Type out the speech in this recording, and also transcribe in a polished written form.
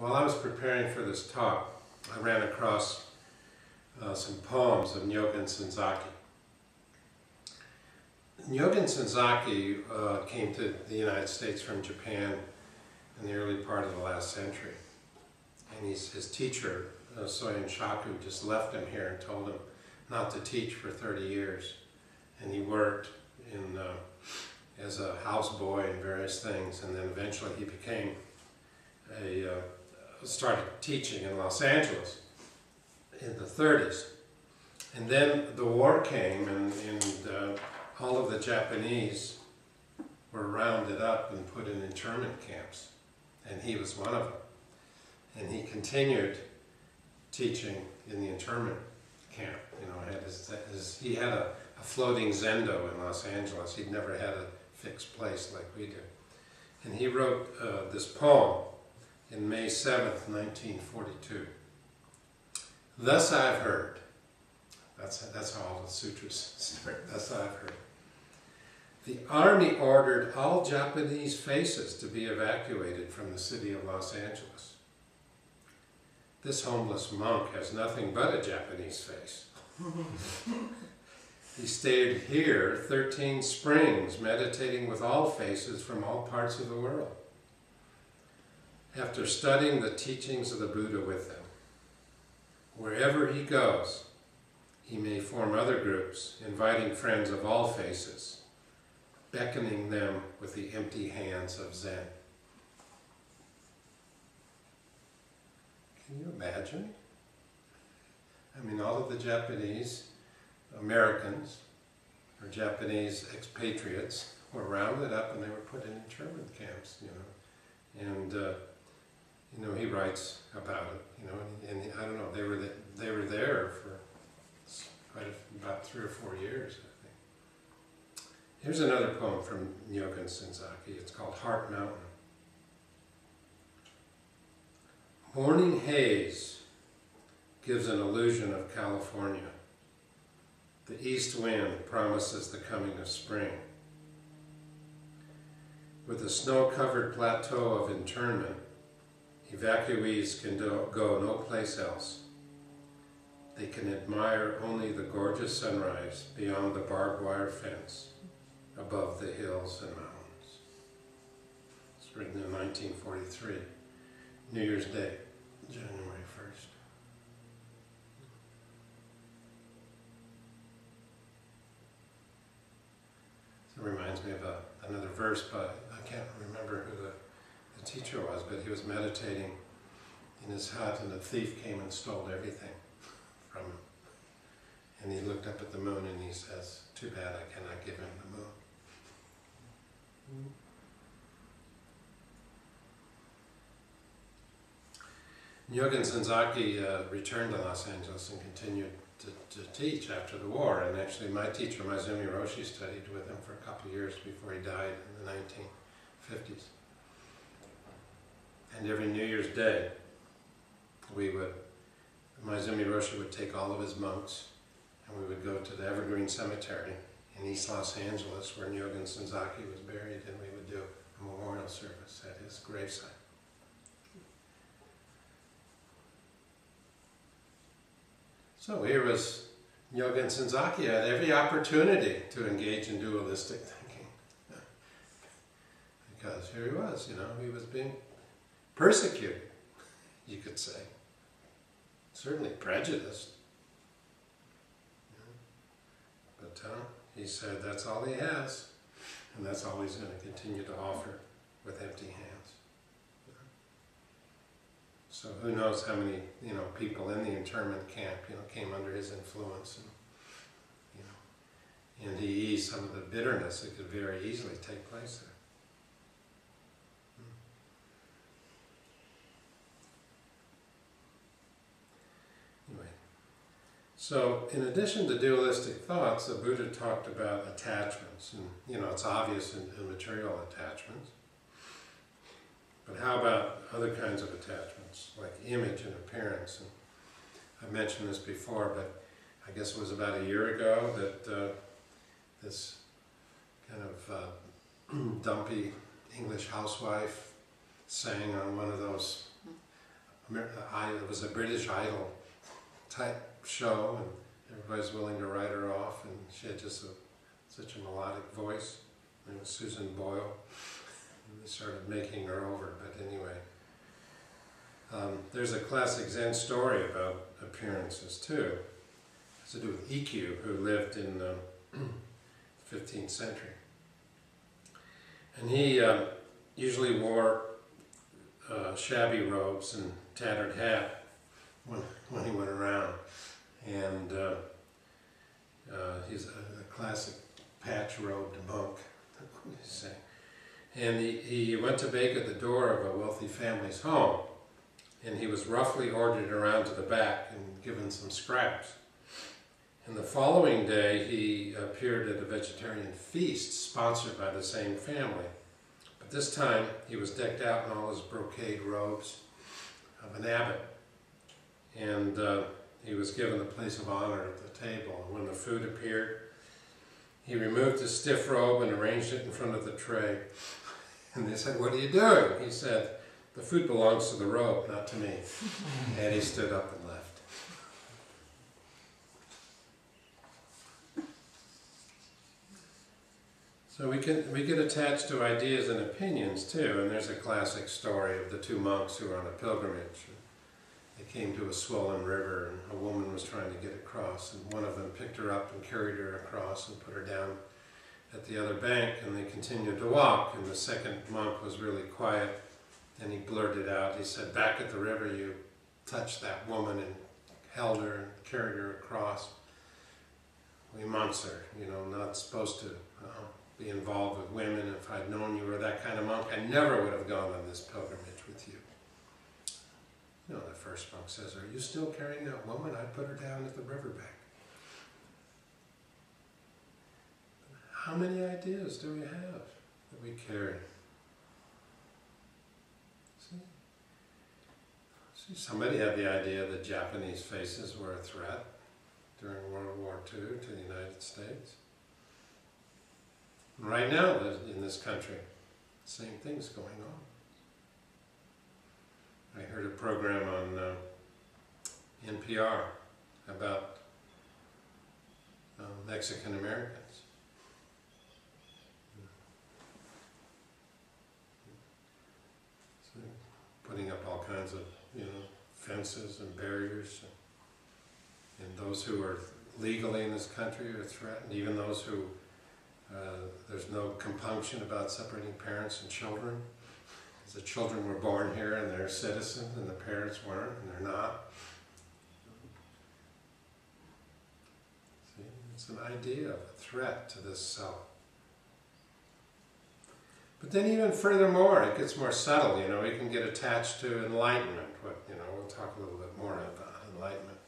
While I was preparing for this talk, I ran across some poems of Nyogen Senzaki. Nyogen Senzaki came to the United States from Japan in the early part of the last century. And his teacher, Soyen Shaku, just left him here and told him not to teach for 30 years. And he worked in, as a houseboy and various things, and then eventually he became started teaching in Los Angeles in the 30s. And then the war came, and all of the Japanese were rounded up and put in internment camps, and he was one of them. And he continued teaching in the internment camp. You know, he had a floating zendo in Los Angeles. He'd never had a fixed place like we do. And he wrote this poem in May 7th, 1942. Thus I've heard. That's how all the sutras start. Thus I've heard. The army ordered all Japanese faces to be evacuated from the city of Los Angeles. This homeless monk has nothing but a Japanese face. He stayed here 13 springs, meditating with all faces from all parts of the world. After studying the teachings of the Buddha with them, wherever he goes, he may form other groups, inviting friends of all faces, beckoning them with the empty hands of Zen. Can you imagine? I mean, all of the Japanese Americans, or Japanese expatriates, were rounded up and they were put in internment camps, you know. And, you know, he writes about it, you know, and I don't know, they were there for about 3 or 4 years, I think. Here's another poem from Nyogen Senzaki. It's called Heart Mountain. Morning haze gives an illusion of California. The east wind promises the coming of spring. With the snow-covered plateau of internment, evacuees can go no place else. They can admire only the gorgeous sunrise beyond the barbed wire fence above the hills and mountains. It's written in 1943, New Year's Day, January 1st. It reminds me of another verse, but I can't remember who the teacher was, but he was meditating in his hut and a thief came and stole everything from him. And he looked up at the moon and he says, too bad I cannot give him the moon. Nyogen Senzaki returned to Los Angeles and continued to teach after the war, and actually my teacher, Maizumi Roshi, studied with him for a couple of years before he died in the 1950s. And every New Year's Day, Maizumi Roshi would take all of his monks, and we would go to the Evergreen Cemetery in East Los Angeles, where Nyogen Senzaki was buried, and we would do a memorial service at his gravesite. So here was Nyogen Senzaki had every opportunity to engage in dualistic thinking. Because here he was, you know, he was being persecuted, you could say. Certainly prejudiced. But he said that's all he has, and that's all he's going to continue to offer with empty hands. So who knows how many, you know, people in the internment camp, you know, came under his influence, and, you know, and he eased some of the bitterness that could very easily take place there. Anyway, so in addition to dualistic thoughts, the Buddha talked about attachments, and, you know, it's obvious in material attachments. But how about other kinds of attachments, like image and appearance? And I've mentioned this before, but I guess it was about a year ago that this kind of dumpy English housewife sang on one of those it was a British Idol type show, and everybody's willing to write her off, and she had just such a melodic voice. It was Susan Boyle, and they started making her over, but anyway. There's a classic Zen story about appearances too. It has to do with Ikkyu, who lived in the 15th century. And he usually wore shabby robes and tattered hat when he went around. And he's a classic patch-robed monk, you say. And he went to bake at the door of a wealthy family's home. And he was roughly ordered around to the back and given some scraps. And the following day, he appeared at a vegetarian feast sponsored by the same family. But this time, he was decked out in all his brocade robes of an abbot. And he was given the place of honor at the table. And when the food appeared, he removed his stiff robe and arranged it in front of the tray. And they said, "What are you doing?" He said, "The food belongs to the robe, not to me." And he stood up and left. So we get attached to ideas and opinions too, and there's a classic story of the two monks who were on a pilgrimage. They came to a swollen river, and a woman was trying to get across, and one of them picked her up and carried her across and put her down at the other bank, and they continued to walk, and the second monk was really quiet, and he blurted out, he said, "Back at the river you touched that woman and held her and carried her across. We monks are, not supposed to be involved with women. If I'd known you were that kind of monk, I never would have gone on this pilgrimage with you." The first monk says, "Are you still carrying that woman? I put her down at the riverbank." How many ideas do we have that we carry? See, somebody had the idea that Japanese faces were a threat during World War II to the United States. And right now, in this country, the same thing's going on. I heard a program on NPR about Mexican Americans. So putting up all kinds of, fences and barriers, and those who are legally in this country are threatened, even those who there's no compunction about separating parents and children. The children were born here and they're citizens, and the parents weren't, and they're not. See, it's an idea of a threat to this self. But then even furthermore, it gets more subtle, we can get attached to enlightenment. We'll talk a little bit more about enlightenment.